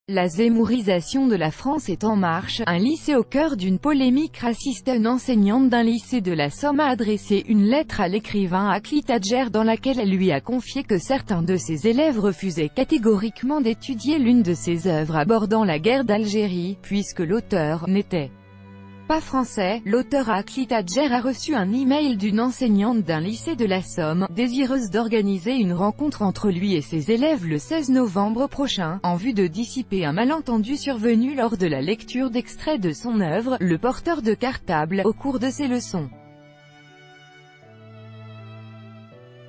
La zémourisation de la France est en marche. Un lycée au cœur d'une polémique raciste. Une enseignante d'un lycée de la Somme a adressé une lettre à l'écrivain Akli Tadjer dans laquelle elle lui a confié que certains de ses élèves refusaient catégoriquement d'étudier l'une de ses œuvres abordant la guerre d'Algérie, puisque l'auteur n'était pas français. L'auteur Akli Tadjer a reçu un email d'une enseignante d'un lycée de la Somme, désireuse d'organiser une rencontre entre lui et ses élèves le 16 novembre prochain, en vue de dissiper un malentendu survenu lors de la lecture d'extraits de son œuvre, Le porteur de cartable, au cours de ses leçons.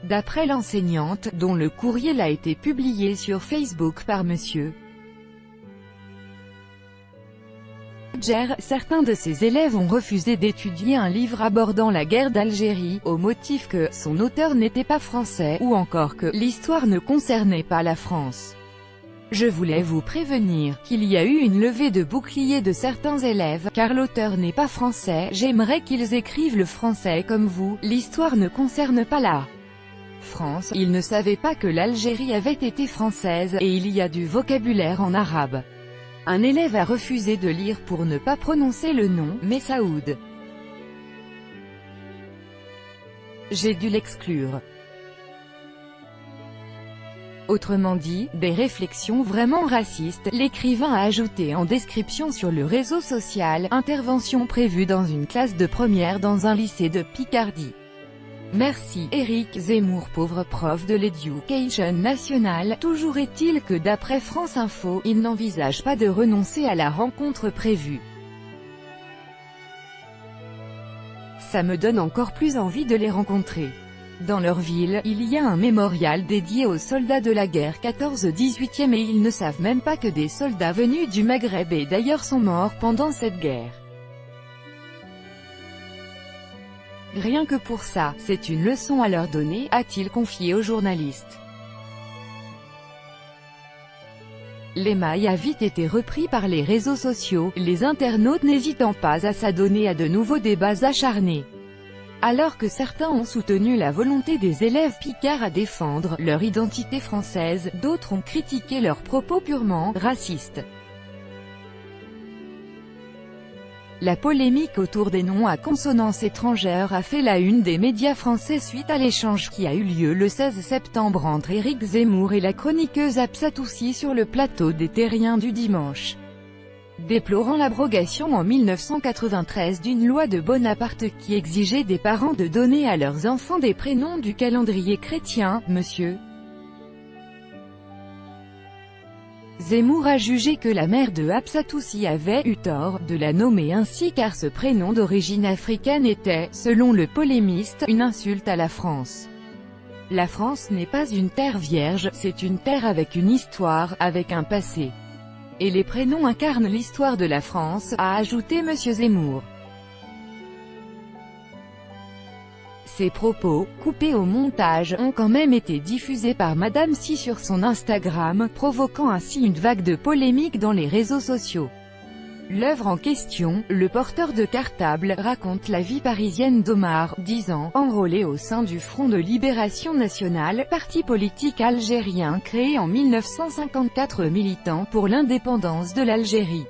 D'après l'enseignante, dont le courriel a été publié sur Facebook par Monsieur certains de ses élèves ont refusé d'étudier un livre abordant la guerre d'Algérie, au motif que son auteur n'était pas français, ou encore que l'histoire ne concernait pas la France. Je voulais vous prévenir qu'il y a eu une levée de bouclier de certains élèves, car l'auteur n'est pas français. J'aimerais qu'ils écrivent le français comme vous. L'histoire ne concerne pas la France. Ils ne savaient pas que l'Algérie avait été française, et il y a du vocabulaire en arabe. Un élève a refusé de lire pour ne pas prononcer le nom, Messaoud. J'ai dû l'exclure. Autrement dit, des réflexions vraiment racistes, l'écrivain a ajouté en description sur le réseau social, intervention prévue dans une classe de première dans un lycée de Picardie. Merci, Éric Zemmour, pauvre prof de l'Éducation nationale. Toujours est-il que d'après France Info, il n'envisage pas de renoncer à la rencontre prévue. Ça me donne encore plus envie de les rencontrer. Dans leur ville, il y a un mémorial dédié aux soldats de la guerre 14-18e et ils ne savent même pas que des soldats venus du Maghreb et d'ailleurs sont morts pendant cette guerre. Rien que pour ça, c'est une leçon à leur donner, a-t-il confié aux journalistes. L'émail a vite été repris par les réseaux sociaux, les internautes n'hésitant pas à s'adonner à de nouveaux débats acharnés. Alors que certains ont soutenu la volonté des élèves picards à défendre leur identité française, d'autres ont critiqué leurs propos purement racistes. La polémique autour des noms à consonance étrangère a fait la une des médias français suite à l'échange qui a eu lieu le 16 septembre entre Éric Zemmour et la chroniqueuse Absatoussi sur le plateau des Terriens du dimanche. Déplorant l'abrogation en 1993 d'une loi de Bonaparte qui exigeait des parents de donner à leurs enfants des prénoms du calendrier chrétien, Monsieur Zemmour a jugé que la mère de Absatoussi avait eu tort de la nommer ainsi car ce prénom d'origine africaine était, selon le polémiste, une insulte à la France. La France n'est pas une terre vierge, c'est une terre avec une histoire, avec un passé. Et les prénoms incarnent l'histoire de la France, a ajouté Monsieur Zemmour. Ces propos, coupés au montage, ont quand même été diffusés par Madame Si sur son Instagram, provoquant ainsi une vague de polémique dans les réseaux sociaux. L'œuvre en question, Le porteur de cartable, raconte la vie parisienne d'Omar, 10 ans, enrôlé au sein du Front de Libération Nationale, parti politique algérien créé en 1954 militant pour l'indépendance de l'Algérie.